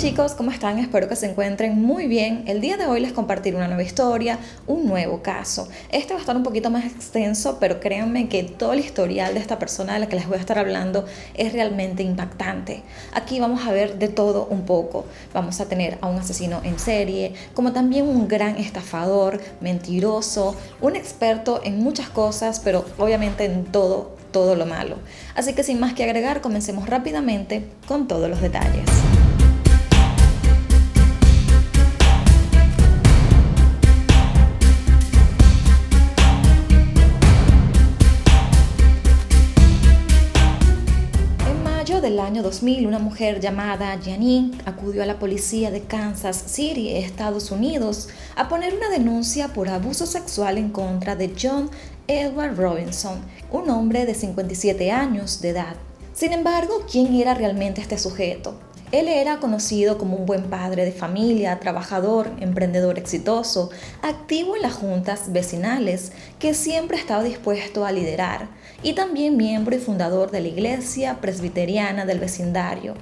chicos, ¿cómo están? Espero que se encuentren muy bien. El día de hoy les compartiré una nueva historia, un nuevo caso. Este va a estar un poquito más extenso, pero créanme que todo el historial de esta persona de la que les voy a estar hablando es realmente impactante. Aquí vamos a ver de todo un poco. Vamos a tener a un asesino en serie, como también un gran estafador, mentiroso, un experto en muchas cosas, pero obviamente en todo lo malo. Así que sin más que agregar, comencemos rápidamente con todos los detalles. Del año 2000, una mujer llamada Janine acudió a la policía de Kansas City, Estados Unidos, a poner una denuncia por abuso sexual en contra de John Edward Robinson, un hombre de 57 años de edad. Sin embargo, ¿quién era realmente este sujeto? Él era conocido como un buen padre de familia, trabajador, emprendedor exitoso, activo en las juntas vecinales, que siempre estaba dispuesto a liderar, y también miembro y fundador de la iglesia presbiteriana del vecindario.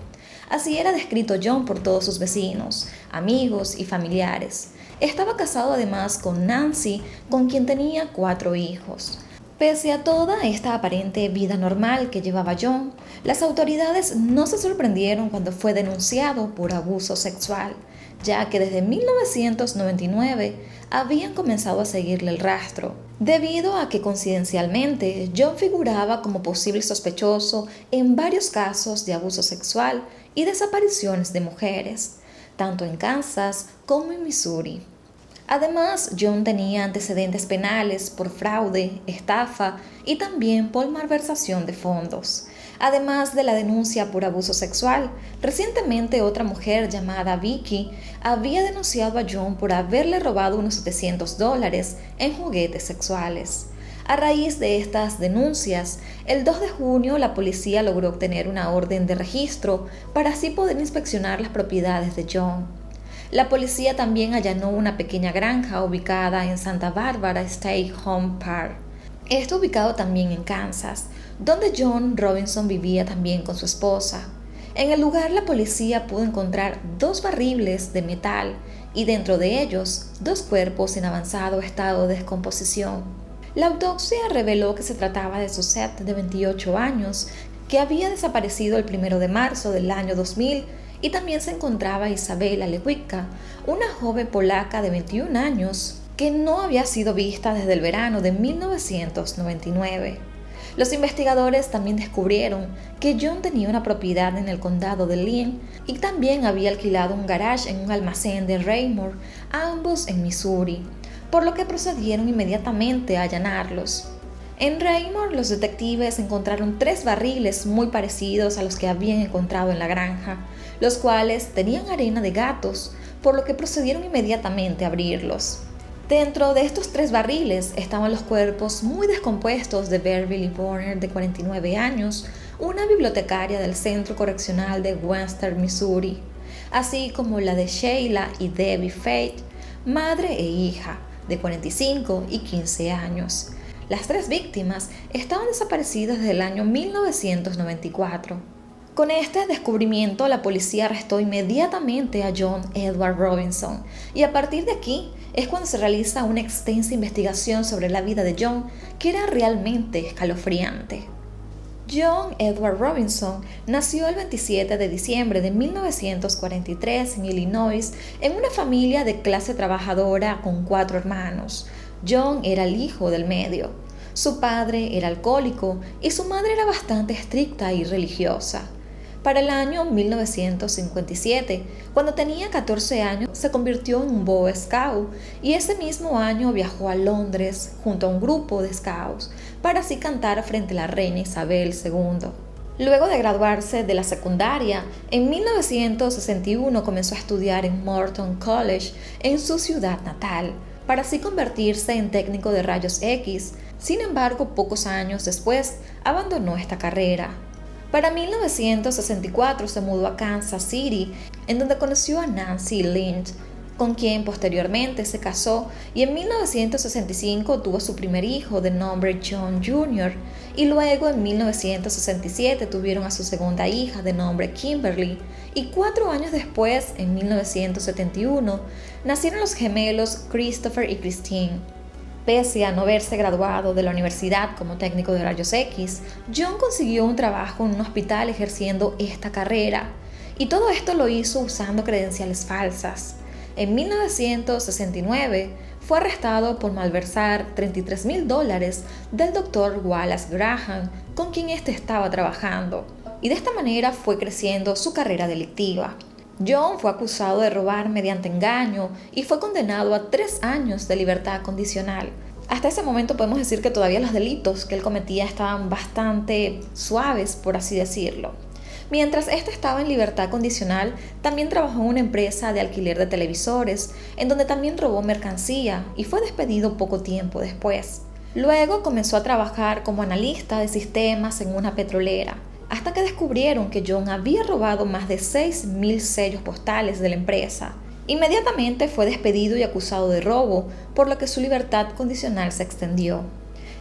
Así era descrito John por todos sus vecinos, amigos y familiares. Estaba casado además con Nancy, con quien tenía 4 hijos. Pese a toda esta aparente vida normal que llevaba John, las autoridades no se sorprendieron cuando fue denunciado por abuso sexual, ya que desde 1999 habían comenzado a seguirle el rastro, debido a que coincidencialmente John figuraba como posible sospechoso en varios casos de abuso sexual y desapariciones de mujeres, tanto en Kansas como en Missouri. Además, John tenía antecedentes penales por fraude, estafa y también por malversación de fondos. Además de la denuncia por abuso sexual, recientemente otra mujer llamada Vicky había denunciado a John por haberle robado unos $700 en juguetes sexuales. A raíz de estas denuncias, el 2 de junio la policía logró obtener una orden de registro para así poder inspeccionar las propiedades de John. La policía también allanó una pequeña granja ubicada en Santa Barbara State Home Park. Esto ubicado también en Kansas, donde John Robinson vivía también con su esposa. En el lugar la policía pudo encontrar 2 barriles de metal y dentro de ellos 2 cuerpos en avanzado estado de descomposición. La autopsia reveló que se trataba de Suzette, de 28 años, que había desaparecido el 1 de marzo del año 2000, y también se encontraba Isabela Lewicka, una joven polaca de 21 años que no había sido vista desde el verano de 1999. Los investigadores también descubrieron que John tenía una propiedad en el condado de Lynn y también había alquilado un garage en un almacén de Raymore, ambos en Missouri, por lo que procedieron inmediatamente a allanarlos. En Raymore, los detectives encontraron 3 barriles muy parecidos a los que habían encontrado en la granja, los cuales tenían arena de gatos, por lo que procedieron inmediatamente a abrirlos. Dentro de estos 3 barriles estaban los cuerpos muy descompuestos de Beverly Warner, de 49 años, una bibliotecaria del Centro Correccional de Western Missouri, así como la de Sheila y Debbie Faith, madre e hija, de 45 y 15 años. Las 3 víctimas estaban desaparecidas desde el año 1994. Con este descubrimiento, la policía arrestó inmediatamente a John Edward Robinson, y a partir de aquí es cuando se realiza una extensa investigación sobre la vida de John, que era realmente escalofriante. John Edward Robinson nació el 27 de diciembre de 1943 en Illinois, en una familia de clase trabajadora con 4 hermanos. John era el hijo del medio. Su padre era alcohólico y su madre era bastante estricta y religiosa. Para el año 1957, cuando tenía 14 años, se convirtió en un Boy Scout y ese mismo año viajó a Londres junto a un grupo de Scouts para así cantar frente a la reina Isabel II. Luego de graduarse de la secundaria, en 1961 comenzó a estudiar en Morton College en su ciudad natal, para así convertirse en técnico de rayos X. Sin embargo, pocos años después, abandonó esta carrera. Para 1964 se mudó a Kansas City, en donde conoció a Nancy Lynch, con quien posteriormente se casó y en 1965 tuvo su primer hijo de nombre John Jr. y luego en 1967 tuvieron a su segunda hija de nombre Kimberly y 4 años después, en 1971, nacieron los gemelos Christopher y Christine. Pese a no haberse graduado de la universidad como técnico de rayos X, John consiguió un trabajo en un hospital ejerciendo esta carrera, y todo esto lo hizo usando credenciales falsas. En 1969 fue arrestado por malversar $33,000 del Dr. Wallace Graham, con quien éste estaba trabajando, y de esta manera fue creciendo su carrera delictiva. John fue acusado de robar mediante engaño y fue condenado a 3 años de libertad condicional. Hasta ese momento podemos decir que todavía los delitos que él cometía estaban bastante suaves, por así decirlo. Mientras este estaba en libertad condicional, también trabajó en una empresa de alquiler de televisores, en donde también robó mercancía y fue despedido poco tiempo después. Luego comenzó a trabajar como analista de sistemas en una petrolera, hasta que descubrieron que John había robado más de 6,000 sellos postales de la empresa. Inmediatamente fue despedido y acusado de robo, por lo que su libertad condicional se extendió.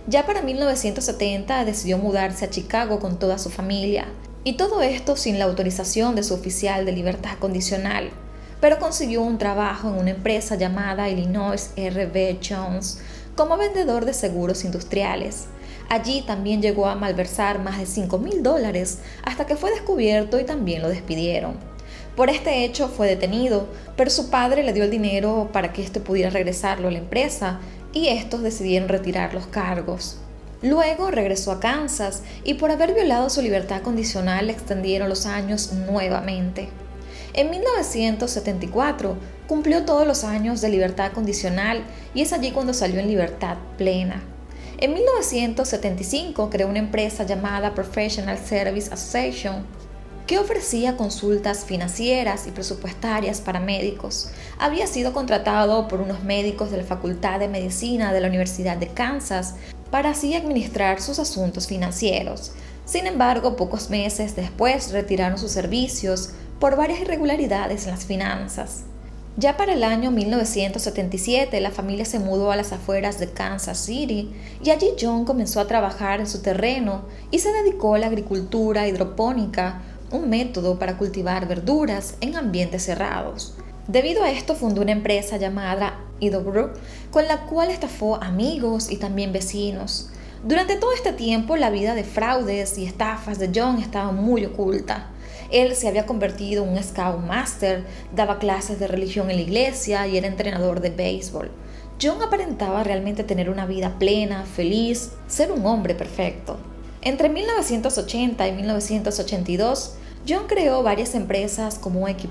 Ya para 1970 decidió mudarse a Chicago con toda su familia, y todo esto sin la autorización de su oficial de libertad condicional, pero consiguió un trabajo en una empresa llamada Illinois R.B. Jones como vendedor de seguros industriales. Allí también llegó a malversar más de $5,000 hasta que fue descubierto y también lo despidieron. Por este hecho fue detenido, pero su padre le dio el dinero para que éste pudiera regresarlo a la empresa y estos decidieron retirar los cargos. Luego regresó a Kansas y por haber violado su libertad condicional le extendieron los años nuevamente. En 1974 cumplió todos los años de libertad condicional y es allí cuando salió en libertad plena. En 1975 creó una empresa llamada Professional Service Association que ofrecía consultas financieras y presupuestarias para médicos. Había sido contratado por unos médicos de la Facultad de Medicina de la Universidad de Kansas para así administrar sus asuntos financieros. Sin embargo, pocos meses después retiraron sus servicios por varias irregularidades en las finanzas. Ya para el año 1977, la familia se mudó a las afueras de Kansas City y allí John comenzó a trabajar en su terreno y se dedicó a la agricultura hidropónica, un método para cultivar verduras en ambientes cerrados. Debido a esto fundó una empresa llamada Idobrook, con la cual estafó amigos y también vecinos. Durante todo este tiempo, la vida de fraudes y estafas de John estaba muy oculta. Él se había convertido en un Scoutmaster, daba clases de religión en la iglesia y era entrenador de béisbol. John aparentaba realmente tener una vida plena, feliz, ser un hombre perfecto. Entre 1980 y 1982, John creó varias empresas como X+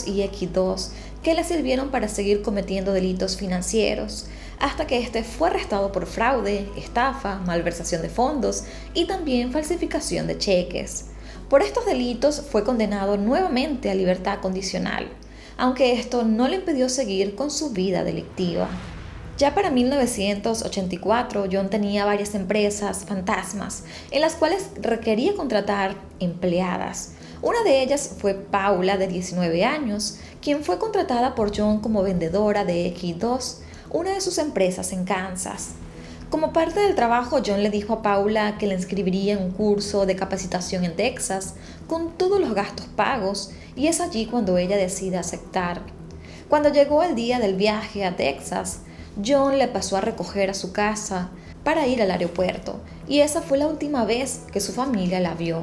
y X2 que le sirvieron para seguir cometiendo delitos financieros, hasta que este fue arrestado por fraude, estafa, malversación de fondos y también falsificación de cheques. Por estos delitos fue condenado nuevamente a libertad condicional, aunque esto no le impidió seguir con su vida delictiva. Ya para 1984, John tenía varias empresas fantasmas en las cuales requería contratar empleadas. Una de ellas fue Paula, de 19 años, quien fue contratada por John como vendedora de X2, una de sus empresas en Kansas. Como parte del trabajo, John le dijo a Paula que le inscribiría en un curso de capacitación en Texas con todos los gastos pagos, y es allí cuando ella decide aceptar. Cuando llegó el día del viaje a Texas, John le pasó a recoger a su casa para ir al aeropuerto, y esa fue la última vez que su familia la vio.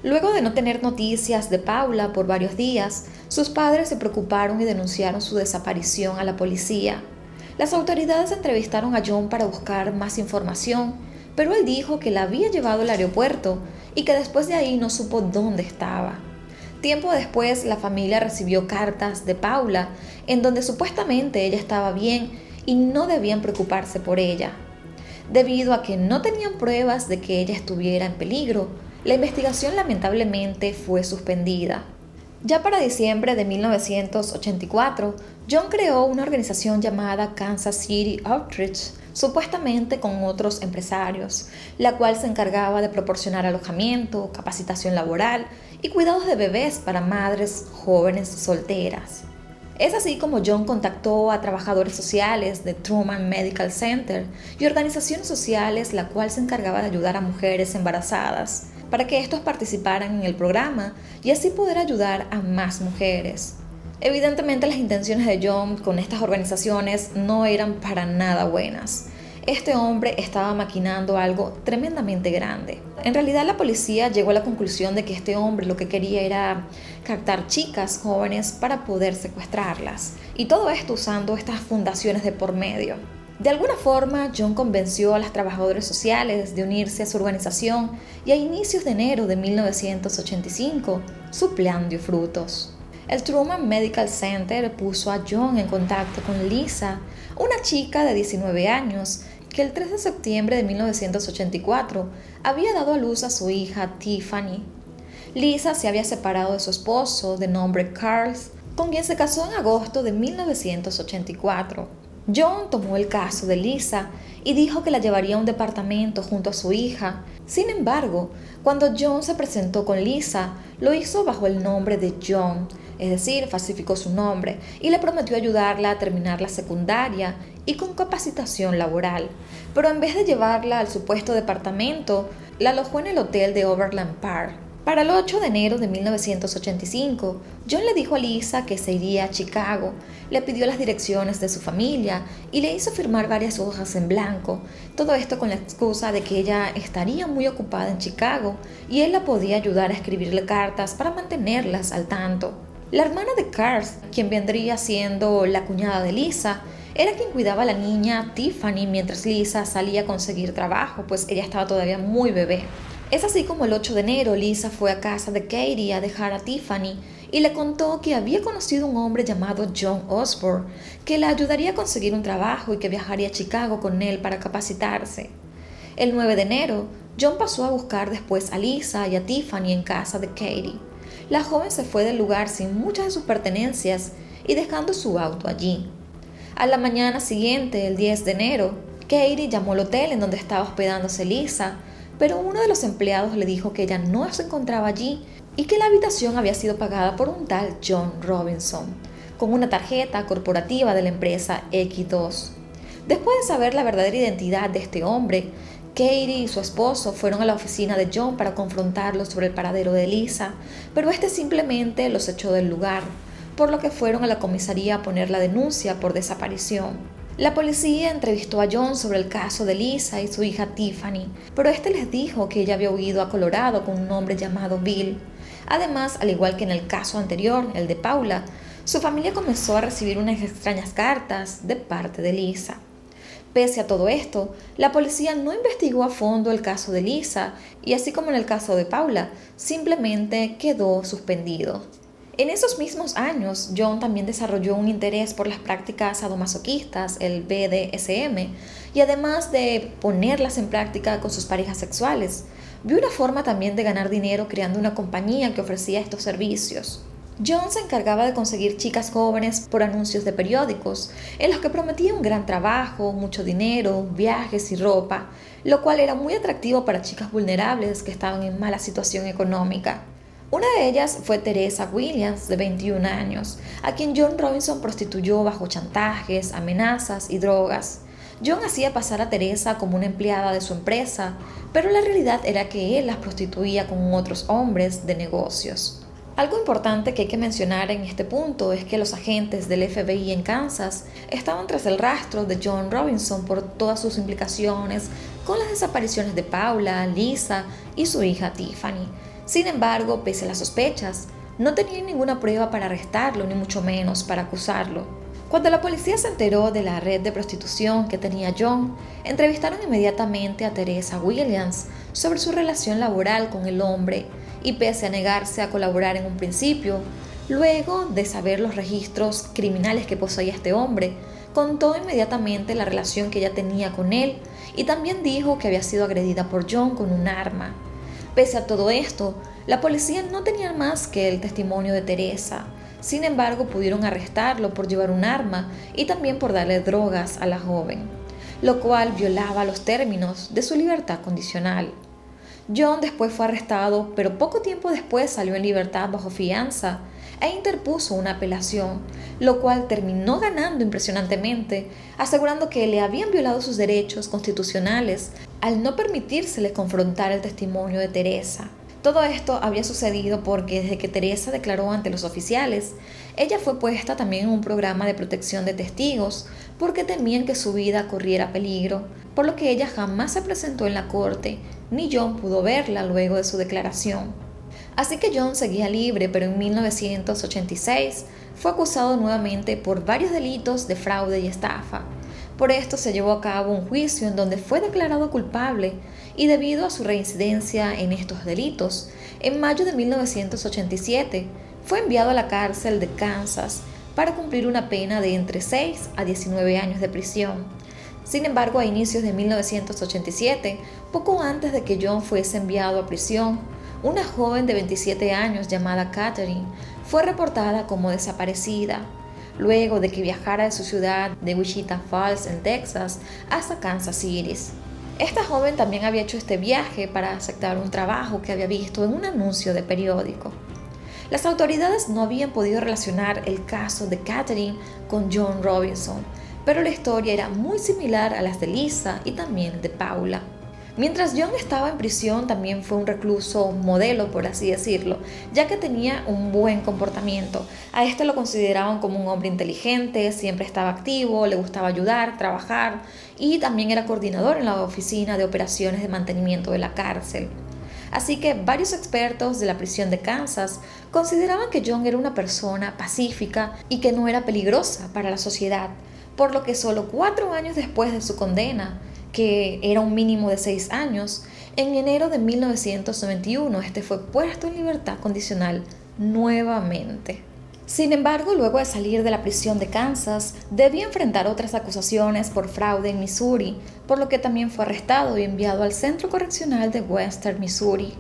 Luego de no tener noticias de Paula por varios días, sus padres se preocuparon y denunciaron su desaparición a la policía. Las autoridades entrevistaron a John para buscar más información, pero él dijo que la había llevado al aeropuerto y que después de ahí no supo dónde estaba. Tiempo después, la familia recibió cartas de Paula en donde supuestamente ella estaba bien y no debían preocuparse por ella. Debido a que no tenían pruebas de que ella estuviera en peligro, la investigación lamentablemente fue suspendida. Ya para diciembre de 1984, John creó una organización llamada Kansas City Outreach, supuestamente con otros empresarios, la cual se encargaba de proporcionar alojamiento, capacitación laboral y cuidados de bebés para madres jóvenes solteras. Es así como John contactó a trabajadores sociales de Truman Medical Center y organizaciones sociales la cual se encargaba de ayudar a mujeres embarazadas para que estos participaran en el programa y así poder ayudar a más mujeres. Evidentemente las intenciones de John con estas organizaciones no eran para nada buenas. Este hombre estaba maquinando algo tremendamente grande. En realidad la policía llegó a la conclusión de que este hombre lo que quería era captar chicas jóvenes para poder secuestrarlas. Y todo esto usando estas fundaciones de por medio. De alguna forma, John convenció a las trabajadoras sociales de unirse a su organización y a inicios de enero de 1985 su plan dio frutos. El Truman Medical Center puso a John en contacto con Lisa, una chica de 19 años que el 3 de septiembre de 1984 había dado a luz a su hija Tiffany. Lisa se había separado de su esposo de nombre Carl, con quien se casó en agosto de 1984. John tomó el caso de Lisa y dijo que la llevaría a un departamento junto a su hija. Sin embargo, cuando John se presentó con Lisa, lo hizo bajo el nombre de John, es decir, falsificó su nombre y le prometió ayudarla a terminar la secundaria y con capacitación laboral. Pero en vez de llevarla al supuesto departamento, la alojó en el hotel de Overland Park. Para el 8 de enero de 1985, John le dijo a Lisa que se iría a Chicago, le pidió las direcciones de su familia y le hizo firmar varias hojas en blanco, todo esto con la excusa de que ella estaría muy ocupada en Chicago y él la podía ayudar a escribirle cartas para mantenerlas al tanto. La hermana de Carl, quien vendría siendo la cuñada de Lisa, era quien cuidaba a la niña Tiffany mientras Lisa salía a conseguir trabajo, pues ella estaba todavía muy bebé. Es así como el 8 de enero Lisa fue a casa de Katie a dejar a Tiffany y le contó que había conocido a un hombre llamado John Osborne que la ayudaría a conseguir un trabajo y que viajaría a Chicago con él para capacitarse. El 9 de enero, John pasó a buscar después a Lisa y a Tiffany en casa de Katie. La joven se fue del lugar sin muchas de sus pertenencias y dejando su auto allí. A la mañana siguiente, el 10 de enero, Katie llamó al hotel en donde estaba hospedándose Lisa, pero uno de los empleados le dijo que ella no se encontraba allí y que la habitación había sido pagada por un tal John Robinson, con una tarjeta corporativa de la empresa X2. Después de saber la verdadera identidad de este hombre, Katie y su esposo fueron a la oficina de John para confrontarlo sobre el paradero de Lisa, pero este simplemente los echó del lugar, por lo que fueron a la comisaría a poner la denuncia por desaparición. La policía entrevistó a John sobre el caso de Lisa y su hija Tiffany, pero este les dijo que ella había huido a Colorado con un hombre llamado Bill. Además, al igual que en el caso anterior, el de Paula, su familia comenzó a recibir unas extrañas cartas de parte de Lisa. Pese a todo esto, la policía no investigó a fondo el caso de Lisa y así como en el caso de Paula, simplemente quedó suspendido. En esos mismos años, John también desarrolló un interés por las prácticas sadomasoquistas, el BDSM, y además de ponerlas en práctica con sus parejas sexuales, vio una forma también de ganar dinero creando una compañía que ofrecía estos servicios. John se encargaba de conseguir chicas jóvenes por anuncios de periódicos, en los que prometía un gran trabajo, mucho dinero, viajes y ropa, lo cual era muy atractivo para chicas vulnerables que estaban en mala situación económica. Una de ellas fue Teresa Williams, de 21 años, a quien John Robinson prostituyó bajo chantajes, amenazas y drogas. John hacía pasar a Teresa como una empleada de su empresa, pero la realidad era que él las prostituía con otros hombres de negocios. Algo importante que hay que mencionar en este punto es que los agentes del FBI en Kansas estaban tras el rastro de John Robinson por todas sus implicaciones con las desapariciones de Paula, Lisa y su hija Tiffany. Sin embargo, pese a las sospechas, no tenían ninguna prueba para arrestarlo, ni mucho menos para acusarlo. Cuando la policía se enteró de la red de prostitución que tenía John, entrevistaron inmediatamente a Teresa Williams sobre su relación laboral con el hombre y pese a negarse a colaborar en un principio, luego de saber los registros criminales que poseía este hombre, contó inmediatamente la relación que ella tenía con él y también dijo que había sido agredida por John con un arma. Pese a todo esto, la policía no tenía más que el testimonio de Teresa. Sin embargo, pudieron arrestarlo por llevar un arma y también por darle drogas a la joven, lo cual violaba los términos de su libertad condicional. John después fue arrestado, pero poco tiempo después salió en libertad bajo fianza. e interpuso una apelación, lo cual terminó ganando impresionantemente, asegurando que le habían violado sus derechos constitucionales al no permitírsele confrontar el testimonio de Teresa. Todo esto había sucedido porque desde que Teresa declaró ante los oficiales, ella fue puesta también en un programa de protección de testigos porque temían que su vida corriera peligro, por lo que ella jamás se presentó en la corte, ni John pudo verla luego de su declaración. Así que John seguía libre, pero en 1986 fue acusado nuevamente por varios delitos de fraude y estafa. Por esto se llevó a cabo un juicio en donde fue declarado culpable y debido a su reincidencia en estos delitos, en mayo de 1987 fue enviado a la cárcel de Kansas para cumplir una pena de entre 6 a 19 años de prisión. Sin embargo, a inicios de 1987, poco antes de que John fuese enviado a prisión, una joven de 27 años llamada Catherine fue reportada como desaparecida, luego de que viajara de su ciudad de Wichita Falls, en Texas, hasta Kansas City. Esta joven también había hecho este viaje para aceptar un trabajo que había visto en un anuncio de periódico. Las autoridades no habían podido relacionar el caso de Catherine con John Robinson, pero la historia era muy similar a las de Lisa y también de Paula. Mientras John estaba en prisión, también fue un recluso modelo, por así decirlo, ya que tenía un buen comportamiento. A este lo consideraban como un hombre inteligente, siempre estaba activo, le gustaba ayudar, trabajar y también era coordinador en la oficina de operaciones de mantenimiento de la cárcel. Así que varios expertos de la prisión de Kansas consideraban que John era una persona pacífica y que no era peligrosa para la sociedad, por lo que solo 4 años después de su condena, que era un mínimo de 6 años, en enero de 1991 este fue puesto en libertad condicional nuevamente. Sin embargo, luego de salir de la prisión de Kansas, debía enfrentar otras acusaciones por fraude en Missouri, por lo que también fue arrestado y enviado al Centro Correccional de Western Missouri.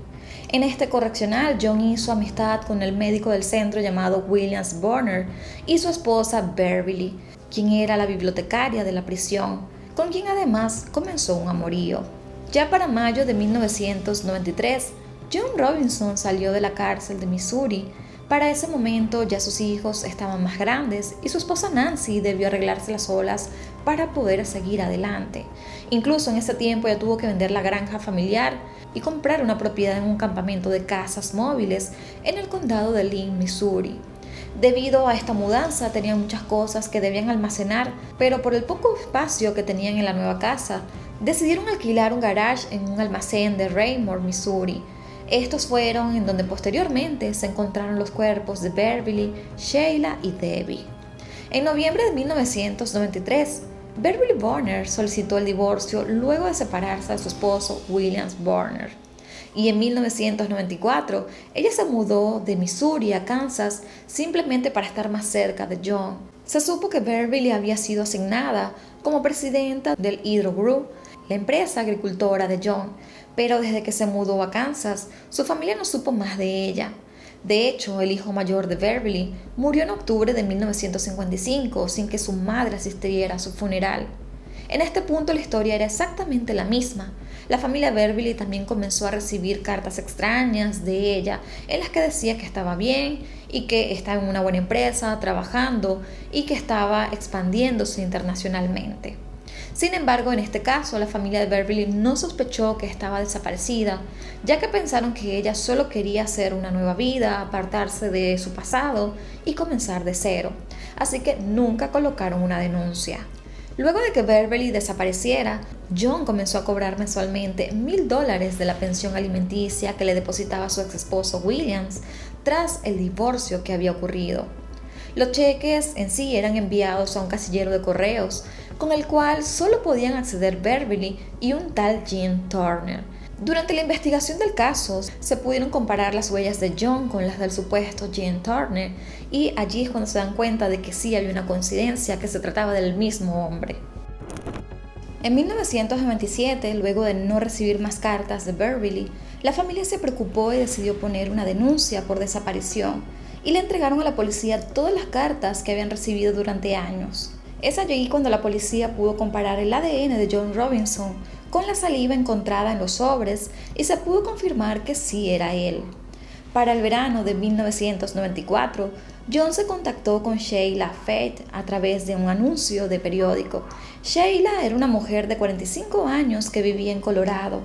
En este correccional, John hizo amistad con el médico del centro llamado William Borner y su esposa Beverly, quien era la bibliotecaria de la prisión, con quien además comenzó un amorío. Ya para mayo de 1993, John Robinson salió de la cárcel de Missouri. Para ese momento ya sus hijos estaban más grandes y su esposa Nancy debió arreglárselas solas para poder seguir adelante. Incluso en ese tiempo ya tuvo que vender la granja familiar y comprar una propiedad en un campamento de casas móviles en el condado de Lynn, Missouri. Debido a esta mudanza tenían muchas cosas que debían almacenar, pero por el poco espacio que tenían en la nueva casa, decidieron alquilar un garage en un almacén de Raymore, Missouri. Estos fueron en donde posteriormente se encontraron los cuerpos de Beverly, Sheila y Debbie. En noviembre de 1993, Beverly Borner solicitó el divorcio luego de separarse de su esposo William Borner. Y en 1994, ella se mudó de Missouri a Kansas simplemente para estar más cerca de John. Se supo que Beverly había sido asignada como presidenta del Hydro Group, la empresa agricultora de John, pero desde que se mudó a Kansas, su familia no supo más de ella. De hecho, el hijo mayor de Beverly murió en octubre de 1955 sin que su madre asistiera a su funeral. En este punto la historia era exactamente la misma. La familia Beverly también comenzó a recibir cartas extrañas de ella en las que decía que estaba bien y que estaba en una buena empresa, trabajando y que estaba expandiéndose internacionalmente. Sin embargo, en este caso, la familia de Beverly no sospechó que estaba desaparecida, ya que pensaron que ella solo quería hacer una nueva vida, apartarse de su pasado y comenzar de cero. Así que nunca colocaron una denuncia. Luego de que Beverly desapareciera, John comenzó a cobrar mensualmente $1,000 de la pensión alimenticia que le depositaba su ex esposo Williams tras el divorcio que había ocurrido. Los cheques en sí eran enviados a un casillero de correos, con el cual solo podían acceder Beverly y un tal Gene Turner. Durante la investigación del caso, se pudieron comparar las huellas de John con las del supuesto Gene Turner, y allí es cuando se dan cuenta de que sí había una coincidencia, que se trataba del mismo hombre. En 1997, luego de no recibir más cartas de Beverly, la familia se preocupó y decidió poner una denuncia por desaparición, y le entregaron a la policía todas las cartas que habían recibido durante años. Es allí cuando la policía pudo comparar el ADN de John Robinson con la saliva encontrada en los sobres y se pudo confirmar que sí era él. Para el verano de 1994, John se contactó con Sheila Fate a través de un anuncio de periódico. Sheila era una mujer de 45 años que vivía en Colorado.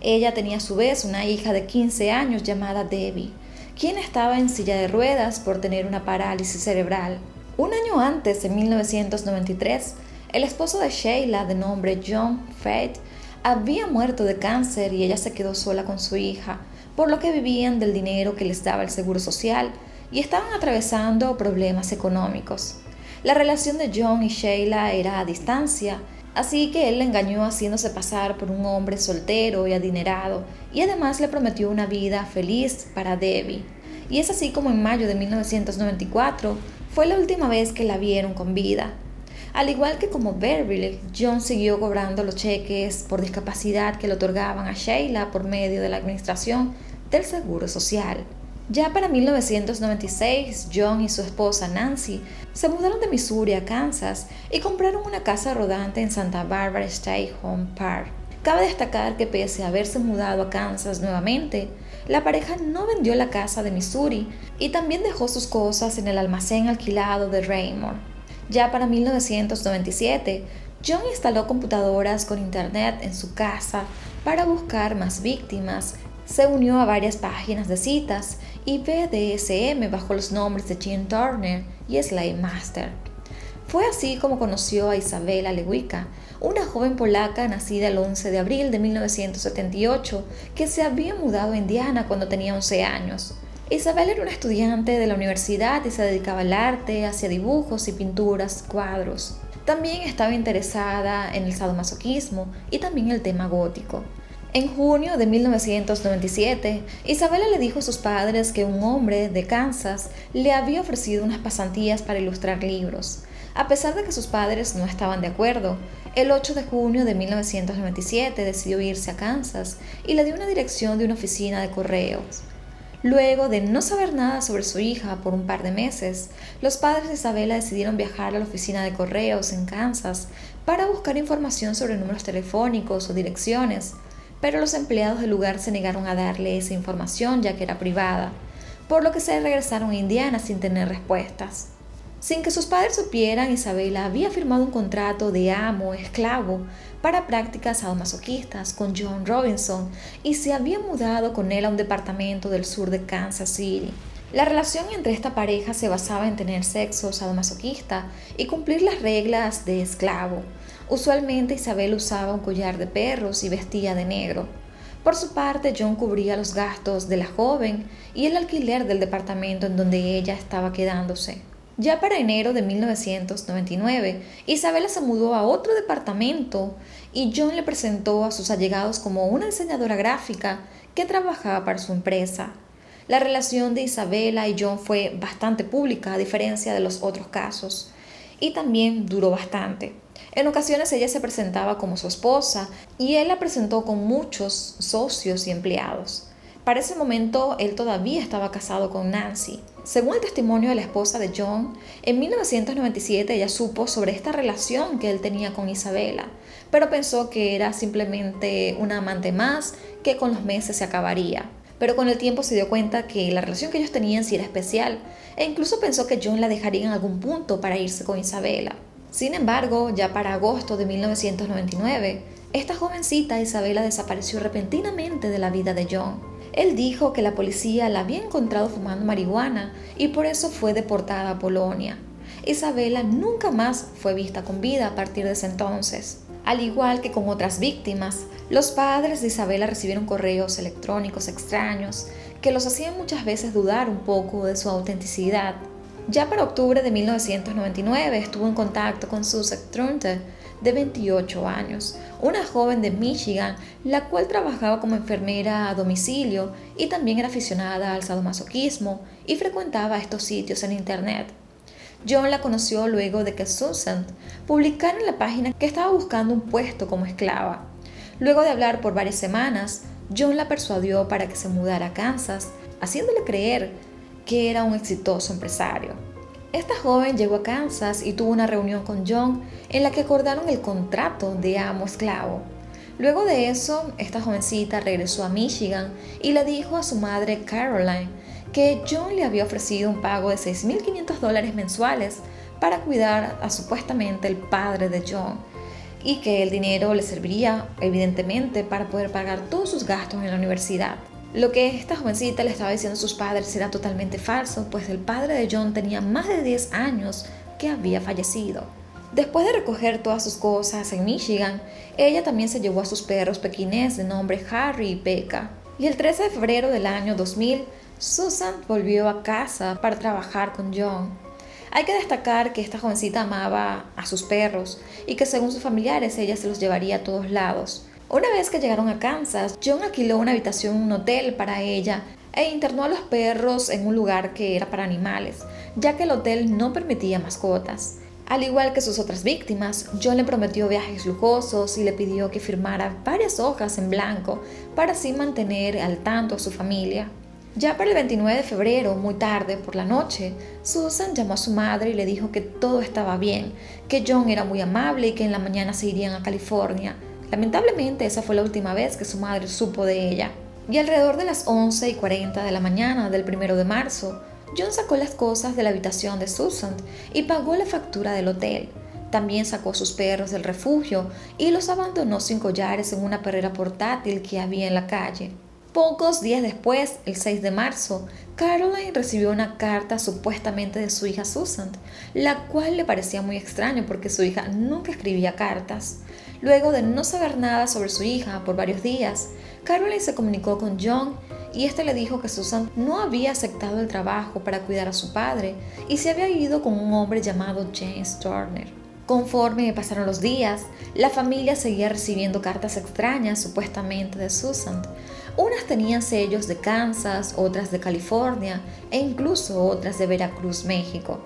Ella tenía a su vez una hija de 15 años llamada Debbie, quien estaba en silla de ruedas por tener una parálisis cerebral. Un año antes, en 1993, el esposo de Sheila, de nombre John Fate, había muerto de cáncer y ella se quedó sola con su hija, por lo que vivían del dinero que les daba el Seguro Social y estaban atravesando problemas económicos. La relación de John y Sheila era a distancia, así que él la engañó haciéndose pasar por un hombre soltero y adinerado, y además le prometió una vida feliz para Debbie. Y es así como en mayo de 1994 fue la última vez que la vieron con vida. Al igual que como Beverly, John siguió cobrando los cheques por discapacidad que le otorgaban a Sheila por medio de la administración del Seguro Social. Ya para 1996, John y su esposa Nancy se mudaron de Missouri a Kansas y compraron una casa rodante en Santa Barbara State Home Park. Cabe destacar que pese a haberse mudado a Kansas nuevamente, la pareja no vendió la casa de Missouri y también dejó sus cosas en el almacén alquilado de Raymond. Ya para 1997, John instaló computadoras con internet en su casa para buscar más víctimas, se unió a varias páginas de citas y BDSM bajo los nombres de Jean Turner y Slave Master. Fue así como conoció a Isabela Lewica, una joven polaca nacida el 11 de abril de 1978 que se había mudado a Indiana cuando tenía 11 años. Isabel era una estudiante de la universidad y se dedicaba al arte, hacía dibujos y pinturas, cuadros. También estaba interesada en el sadomasoquismo y también el tema gótico. En junio de 1997, Isabela le dijo a sus padres que un hombre de Kansas le había ofrecido unas pasantías para ilustrar libros. A pesar de que sus padres no estaban de acuerdo, el 8 de junio de 1997 decidió irse a Kansas y le dio una dirección de una oficina de correos. Luego de no saber nada sobre su hija por un par de meses, los padres de Isabela decidieron viajar a la oficina de correos en Kansas para buscar información sobre números telefónicos o direcciones, pero los empleados del lugar se negaron a darle esa información ya que era privada, por lo que se regresaron a Indiana sin tener respuestas. Sin que sus padres supieran, Isabela había firmado un contrato de amo-esclavo para prácticas sadomasoquistas con John Robinson y se había mudado con él a un departamento del sur de Kansas City. La relación entre esta pareja se basaba en tener sexo sadomasoquista y cumplir las reglas de esclavo. Usualmente Isabel usaba un collar de perros y vestía de negro. Por su parte, John cubría los gastos de la joven y el alquiler del departamento en donde ella estaba quedándose. Ya para enero de 1999, Isabela se mudó a otro departamento y John le presentó a sus allegados como una diseñadora gráfica que trabajaba para su empresa. La relación de Isabela y John fue bastante pública a diferencia de los otros casos y también duró bastante. En ocasiones ella se presentaba como su esposa y él la presentó con muchos socios y empleados. Para ese momento él todavía estaba casado con Nancy. Según el testimonio de la esposa de John, en 1997 ella supo sobre esta relación que él tenía con Isabela, pero pensó que era simplemente una amante más que con los meses se acabaría. Pero con el tiempo se dio cuenta que la relación que ellos tenían sí era especial e incluso pensó que John la dejaría en algún punto para irse con Isabela. Sin embargo, ya para agosto de 1999, esta jovencita Isabela desapareció repentinamente de la vida de John. Él dijo que la policía la había encontrado fumando marihuana y por eso fue deportada a Polonia. Isabela nunca más fue vista con vida a partir de ese entonces. Al igual que con otras víctimas, los padres de Isabela recibieron correos electrónicos extraños que los hacían muchas veces dudar un poco de su autenticidad. Ya para octubre de 1999 estuvo en contacto con Susan Trunte, de 28 años, una joven de Michigan, la cual trabajaba como enfermera a domicilio y también era aficionada al sadomasoquismo y frecuentaba estos sitios en internet. John la conoció luego de que Susan publicara en la página que estaba buscando un puesto como esclava. Luego de hablar por varias semanas, John la persuadió para que se mudara a Kansas, haciéndole creer que era un exitoso empresario. Esta joven llegó a Kansas y tuvo una reunión con John en la que acordaron el contrato de amo-esclavo. Luego de eso, esta jovencita regresó a Michigan y le dijo a su madre Caroline que John le había ofrecido un pago de $6,500 mensuales para cuidar a supuestamente el padre de John, y que el dinero le serviría evidentemente para poder pagar todos sus gastos en la universidad. Lo que esta jovencita le estaba diciendo a sus padres era totalmente falso, pues el padre de John tenía más de 10 años que había fallecido. Después de recoger todas sus cosas en Michigan, ella también se llevó a sus perros pequinés de nombre Harry y Becca. Y el 13 de febrero del año 2000, Susan volvió a casa para trabajar con John. Hay que destacar que esta jovencita amaba a sus perros y que según sus familiares ella se los llevaría a todos lados. Una vez que llegaron a Kansas, John alquiló una habitación en un hotel para ella e internó a los perros en un lugar que era para animales, ya que el hotel no permitía mascotas. Al igual que sus otras víctimas, John le prometió viajes lujosos y le pidió que firmara varias hojas en blanco para así mantener al tanto a su familia. Ya para el 29 de febrero, muy tarde por la noche, Susan llamó a su madre y le dijo que todo estaba bien, que John era muy amable y que en la mañana se irían a California. Lamentablemente, esa fue la última vez que su madre supo de ella. Y alrededor de las 11:40 de la mañana del 1 de marzo, John sacó las cosas de la habitación de Susan y pagó la factura del hotel. También sacó sus perros del refugio y los abandonó sin collares en una perrera portátil que había en la calle. Pocos días después, el 6 de marzo, Caroline recibió una carta supuestamente de su hija Susan, la cual le parecía muy extraño porque su hija nunca escribía cartas. Luego de no saber nada sobre su hija por varios días, Caroline se comunicó con John y este le dijo que Susan no había aceptado el trabajo para cuidar a su padre y se había ido con un hombre llamado James Turner. Conforme pasaron los días, la familia seguía recibiendo cartas extrañas supuestamente de Susan. Unas tenían sellos de Kansas, otras de California e incluso otras de Veracruz, México.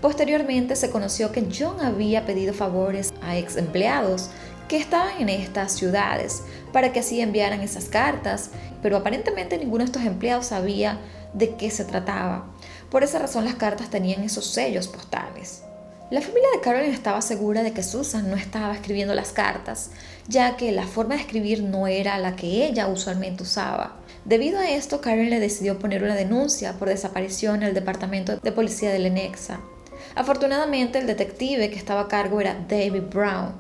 Posteriormente se conoció que John había pedido favores a ex empleados que estaban en estas ciudades para que así enviaran esas cartas, pero aparentemente ninguno de estos empleados sabía de qué se trataba. Por esa razón las cartas tenían esos sellos postales. La familia de Caroline estaba segura de que Susan no estaba escribiendo las cartas, ya que la forma de escribir no era la que ella usualmente usaba. Debido a esto, Caroline le decidió poner una denuncia por desaparición en el departamento de policía de Lenexa. Afortunadamente, el detective que estaba a cargo era David Brown,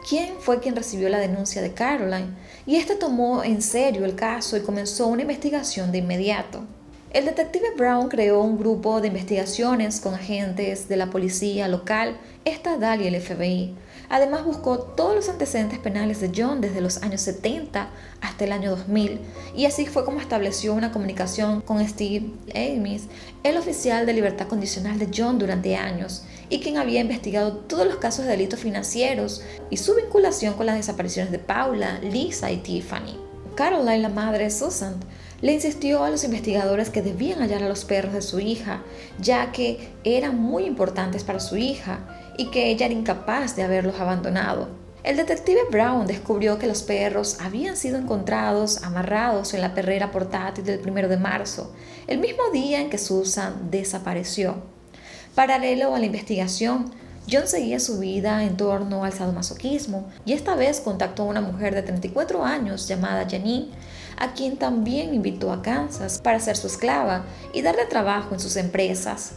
quien fue quien recibió la denuncia de Caroline, y este tomó en serio el caso y comenzó una investigación de inmediato. El detective Brown creó un grupo de investigaciones con agentes de la policía local, estatal y el FBI. Además buscó todos los antecedentes penales de John desde los años 70 hasta el año 2000 y así fue como estableció una comunicación con Steve Ames, el oficial de libertad condicional de John durante años y quien había investigado todos los casos de delitos financieros y su vinculación con las desapariciones de Paula, Lisa y Tiffany. Caroline, la madre de Susan, le insistió a los investigadores que debían hallar a los perros de su hija, ya que eran muy importantes para su hija y que ella era incapaz de haberlos abandonado. El detective Brown descubrió que los perros habían sido encontrados amarrados en la perrera portátil del 1 de marzo, el mismo día en que Susan desapareció. Paralelo a la investigación, John seguía su vida en torno al sadomasoquismo y esta vez contactó a una mujer de 34 años llamada Janine, a quien también invitó a Kansas para ser su esclava y darle trabajo en sus empresas.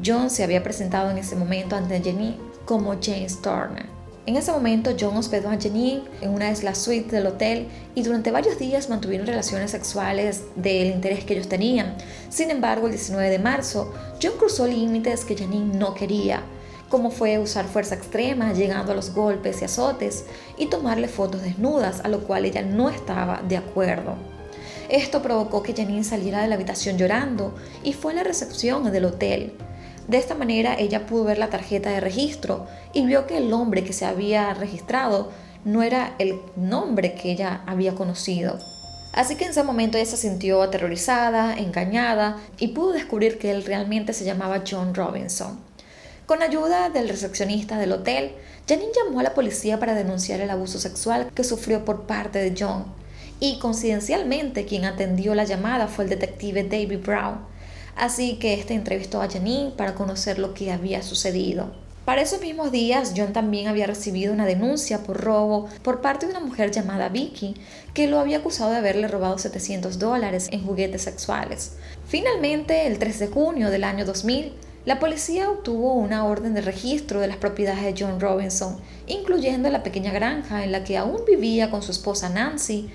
John se había presentado en ese momento ante Janine como James Turner. En ese momento, John hospedó a Janine en una de las suites del hotel y durante varios días mantuvieron relaciones sexuales del interés que ellos tenían. Sin embargo, el 19 de marzo, John cruzó límites que Janine no quería, como fue usar fuerza extrema, llegando a los golpes y azotes, y tomarle fotos desnudas, a lo cual ella no estaba de acuerdo. Esto provocó que Janine saliera de la habitación llorando y fue a la recepción del hotel. De esta manera ella pudo ver la tarjeta de registro y vio que el hombre que se había registrado no era el nombre que ella había conocido. Así que en ese momento ella se sintió aterrorizada, engañada y pudo descubrir que él realmente se llamaba John Robinson. Con ayuda del recepcionista del hotel, Janine llamó a la policía para denunciar el abuso sexual que sufrió por parte de John. Y coincidencialmente quien atendió la llamada fue el detective David Brown. Así que este entrevistó a Janine para conocer lo que había sucedido. Para esos mismos días, John también había recibido una denuncia por robo por parte de una mujer llamada Vicky, que lo había acusado de haberle robado $700 en juguetes sexuales. Finalmente, el 3 de junio del año 2000, la policía obtuvo una orden de registro de las propiedades de John Robinson, incluyendo la pequeña granja en la que aún vivía con su esposa Nancy,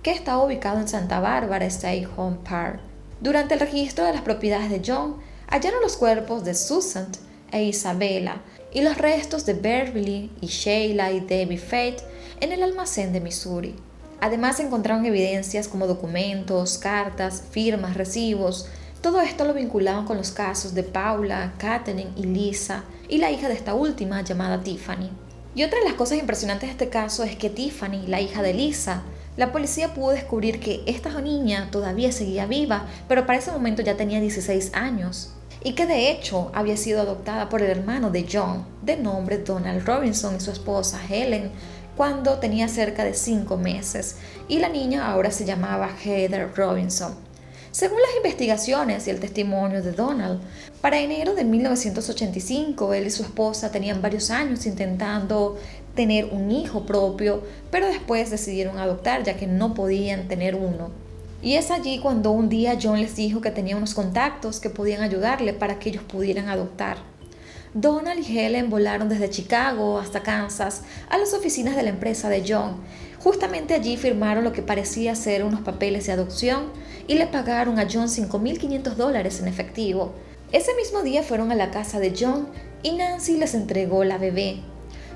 que estaba ubicado en Santa Bárbara State Home Park. Durante el registro de las propiedades de John, hallaron los cuerpos de Susan e Isabella y los restos de Beverly y Sheila y Debbie Faith en el almacén de Missouri. Además encontraron evidencias como documentos, cartas, firmas, recibos. Todo esto lo vinculaban con los casos de Paula, Katherine y Lisa y la hija de esta última llamada Tiffany. Y otra de las cosas impresionantes de este caso es que Tiffany, la hija de Lisa, la policía pudo descubrir que esta niña todavía seguía viva, pero para ese momento ya tenía 16 años. Y que de hecho había sido adoptada por el hermano de John, de nombre Donald Robinson, y su esposa Helen, cuando tenía cerca de 5 meses, y la niña ahora se llamaba Heather Robinson. Según las investigaciones y el testimonio de Donald, para enero de 1985 él y su esposa tenían varios años intentando tener un hijo propio, pero después decidieron adoptar ya que no podían tener uno. Y es allí cuando un día John les dijo que tenía unos contactos que podían ayudarle para que ellos pudieran adoptar. Donald y Helen volaron desde Chicago hasta Kansas a las oficinas de la empresa de John. Justamente allí firmaron lo que parecía ser unos papeles de adopción y le pagaron a John $5,500 en efectivo. Ese mismo día fueron a la casa de John y Nancy les entregó la bebé.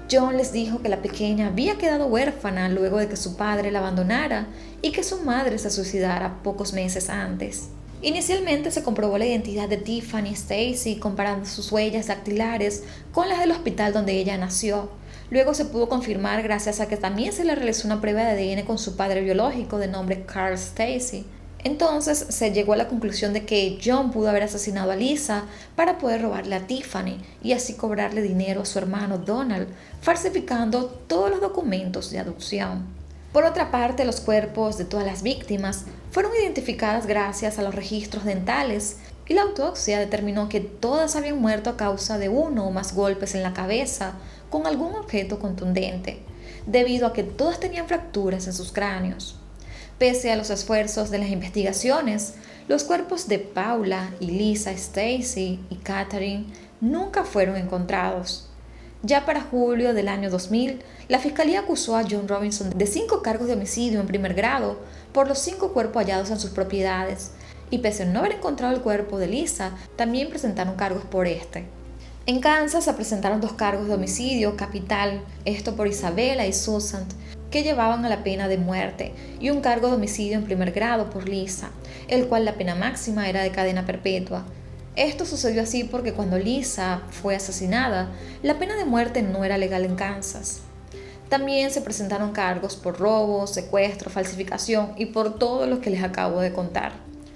John les dijo que la pequeña había quedado huérfana luego de que su padre la abandonara y que su madre se suicidara pocos meses antes. Inicialmente se comprobó la identidad de Tiffany Stacy comparando sus huellas dactilares con las del hospital donde ella nació. Luego se pudo confirmar gracias a que también se le realizó una prueba de ADN con su padre biológico de nombre Carl Stacy. Entonces se llegó a la conclusión de que John pudo haber asesinado a Lisa para poder robarle a Tiffany y así cobrarle dinero a su hermano Donald, falsificando todos los documentos de adopción. Por otra parte, los cuerpos de todas las víctimas fueron identificadas gracias a los registros dentales y la autopsia determinó que todas habían muerto a causa de uno o más golpes en la cabeza con algún objeto contundente, debido a que todas tenían fracturas en sus cráneos. Pese a los esfuerzos de las investigaciones, los cuerpos de Paula y Lisa Stacy y Katherine nunca fueron encontrados. Ya para julio del año 2000, la fiscalía acusó a John Robinson de 5 cargos de homicidio en primer grado por los 5 cuerpos hallados en sus propiedades, y pese a no haber encontrado el cuerpo de Lisa, también presentaron cargos por este. En Kansas se presentaron 2 cargos de homicidio capital, esto por Isabella y Susan, que llevaban a la pena de muerte, y un cargo de homicidio en primer grado por Lisa, el cual la pena máxima era de cadena perpetua. Esto sucedió así porque cuando Lisa fue asesinada, la pena de muerte no era legal en Kansas. También se presentaron cargos por robo, secuestro, falsificación y por todo lo que les acabo de contar.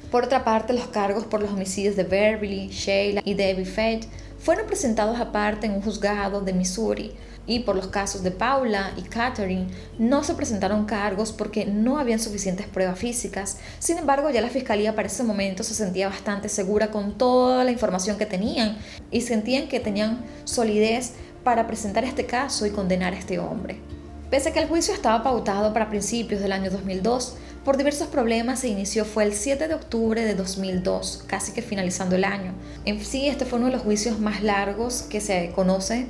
Por otra parte, los cargos por los homicidios de Beverly, Sheila y Debbie Faith fueron presentados aparte en un juzgado de Missouri, y por los casos de Paula y Katherine no se presentaron cargos porque no habían suficientes pruebas físicas. Sin embargo, ya la fiscalía para ese momento se sentía bastante segura con toda la información que tenían y sentían que tenían solidez para presentar este caso y condenar a este hombre. Pese a que el juicio estaba pautado para principios del año 2002, por diversos problemas se inició fue el 7 de octubre de 2002, casi que finalizando el año. En sí, este fue uno de los juicios más largos que se conoce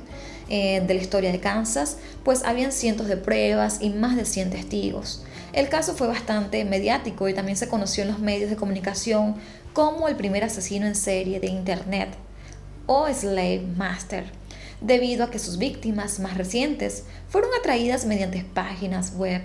de la historia de Kansas, pues habían cientos de pruebas y más de 100 testigos. El caso fue bastante mediático y también se conoció en los medios de comunicación como el primer asesino en serie de Internet, o Slave Master, debido a que sus víctimas más recientes fueron atraídas mediante páginas web.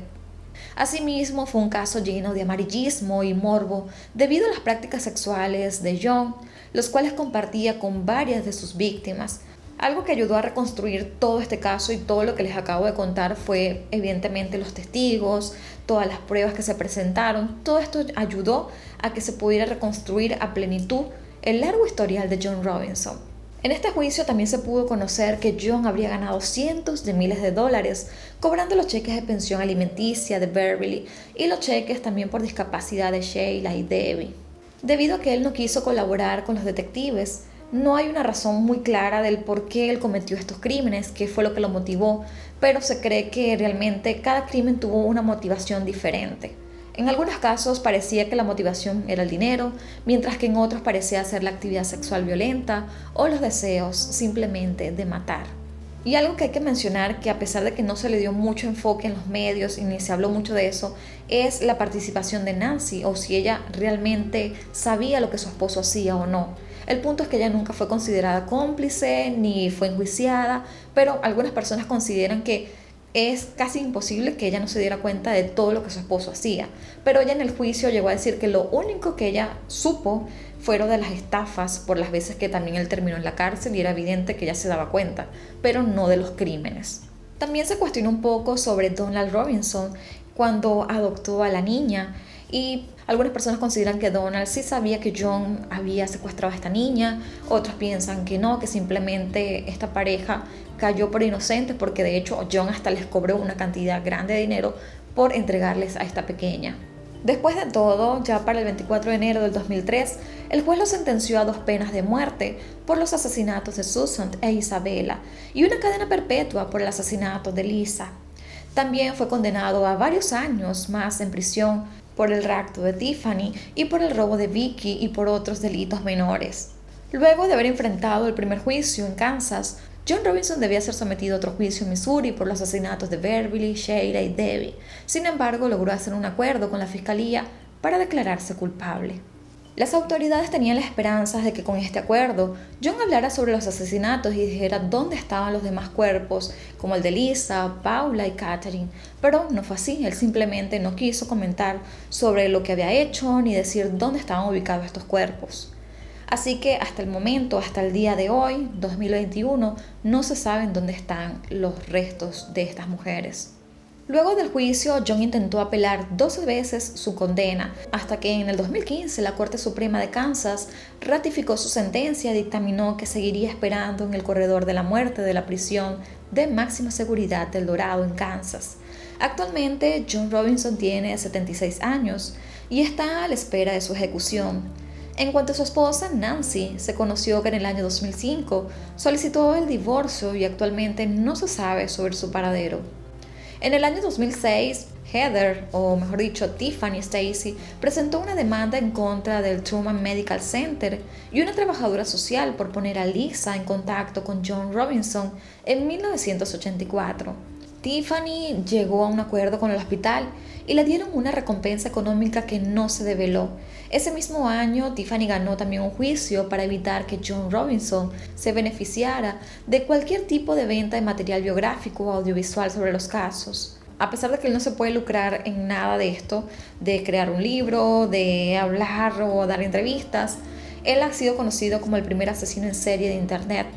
Asimismo, fue un caso lleno de amarillismo y morbo debido a las prácticas sexuales de John, los cuales compartía con varias de sus víctimas. Algo que ayudó a reconstruir todo este caso y todo lo que les acabo de contar fue evidentemente los testigos, todas las pruebas que se presentaron. Todo esto ayudó a que se pudiera reconstruir a plenitud el largo historial de John Robinson. En este juicio también se pudo conocer que John habría ganado cientos de miles de dólares cobrando los cheques de pensión alimenticia de Beverly y los cheques también por discapacidad de Sheila y Debbie. Debido a que él no quiso colaborar con los detectives, No hay una razón muy clara del por qué él cometió estos crímenes, qué fue lo que lo motivó, pero se cree que realmente cada crimen tuvo una motivación diferente. En algunos casos parecía que la motivación era el dinero, mientras que en otros parecía ser la actividad sexual violenta o los deseos simplemente de matar. Y algo que hay que mencionar, que a pesar de que no se le dio mucho enfoque en los medios y ni se habló mucho de eso, es la participación de Nancy, o si ella realmente sabía lo que su esposo hacía o no. El punto es que ella nunca fue considerada cómplice ni fue enjuiciada, pero algunas personas consideran que es casi imposible que ella no se diera cuenta de todo lo que su esposo hacía. Pero ella en el juicio llegó a decir que lo único que ella supo fueron de las estafas por las veces que también él terminó en la cárcel y era evidente que ella se daba cuenta, pero no de los crímenes. También se cuestionó un poco sobre Donald Robinson cuando adoptó a la niña, y algunas personas consideran que Donald sí sabía que John había secuestrado a esta niña, otros piensan que no, que simplemente esta pareja cayó por inocentes porque de hecho John hasta les cobró una cantidad grande de dinero por entregarles a esta pequeña. Después de todo, ya para el 24 de enero del 2003, el juez lo sentenció a 2 penas de muerte por los asesinatos de Susan e Isabella y una cadena perpetua por el asesinato de Lisa. También fue condenado a varios años más en prisión por el rapto de Tiffany y por el robo de Vicky y por otros delitos menores. Luego de haber enfrentado el primer juicio en Kansas, John Robinson debía ser sometido a otro juicio en Missouri por los asesinatos de Beverly, Sheila y Debbie. Sin embargo, logró hacer un acuerdo con la fiscalía para declararse culpable. Las autoridades tenían la esperanza de que con este acuerdo, John hablara sobre los asesinatos y dijera dónde estaban los demás cuerpos, como el de Lisa, Paula y Catherine, pero no fue así. Él simplemente no quiso comentar sobre lo que había hecho ni decir dónde estaban ubicados estos cuerpos. Así que hasta el momento, hasta el día de hoy, 2021, no se sabe dónde están los restos de estas mujeres. Luego del juicio, John intentó apelar 12 veces su condena, hasta que en el 2015 la Corte Suprema de Kansas ratificó su sentencia y dictaminó que seguiría esperando en el corredor de la muerte de la prisión de máxima seguridad del Dorado en Kansas. Actualmente, John Robinson tiene 76 años y está a la espera de su ejecución. En cuanto a su esposa, Nancy, se conoció que en el año 2005 solicitó el divorcio y actualmente no se sabe sobre su paradero. En el año 2006, Heather, o mejor dicho, Tiffany Stacy, presentó una demanda en contra del Truman Medical Center y una trabajadora social por poner a Lisa en contacto con John Robinson en 1984. Tiffany llegó a un acuerdo con el hospital y le dieron una recompensa económica que no se develó. Ese mismo año, Tiffany ganó también un juicio para evitar que John Robinson se beneficiara de cualquier tipo de venta de material biográfico o audiovisual sobre los casos. A pesar de que él no se puede lucrar en nada de esto, de crear un libro, de hablar o dar entrevistas, él ha sido conocido como el primer asesino en serie de Internet.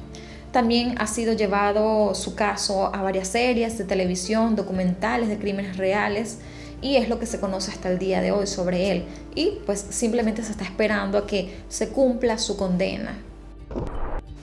También ha sido llevado su caso a varias series de televisión, documentales de crímenes reales, y es lo que se conoce hasta el día de hoy sobre él. Y pues simplemente se está esperando a que se cumpla su condena.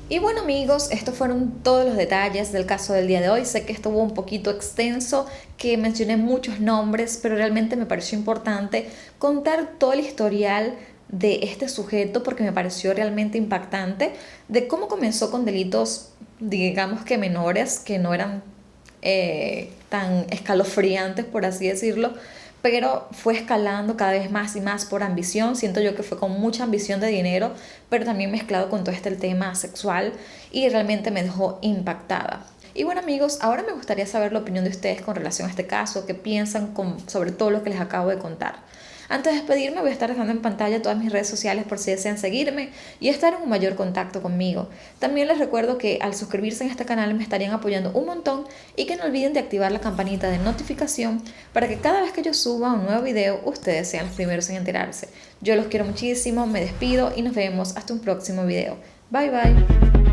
Y bueno amigos, estos fueron todos los detalles del caso del día de hoy. Sé que estuvo un poquito extenso, que mencioné muchos nombres, pero realmente me pareció importante contar todo el historial de este sujeto porque me pareció realmente impactante de cómo comenzó con delitos, digamos que menores, que no eran tan escalofriantes, por así decirlo, pero fue escalando cada vez más y más por ambición. Siento yo que fue con mucha ambición de dinero, pero también mezclado con todo el tema sexual, y realmente me dejó impactada. Y bueno amigos, ahora me gustaría saber la opinión de ustedes con relación a este caso, qué piensan sobre todo lo que les acabo de contar. Antes de despedirme, voy a estar dejando en pantalla todas mis redes sociales por si desean seguirme y estar en un mayor contacto conmigo. También les recuerdo que al suscribirse en este canal me estarían apoyando un montón, y que no olviden de activar la campanita de notificación para que cada vez que yo suba un nuevo video, ustedes sean los primeros en enterarse. Yo los quiero muchísimo, me despido y nos vemos hasta un próximo video. Bye bye.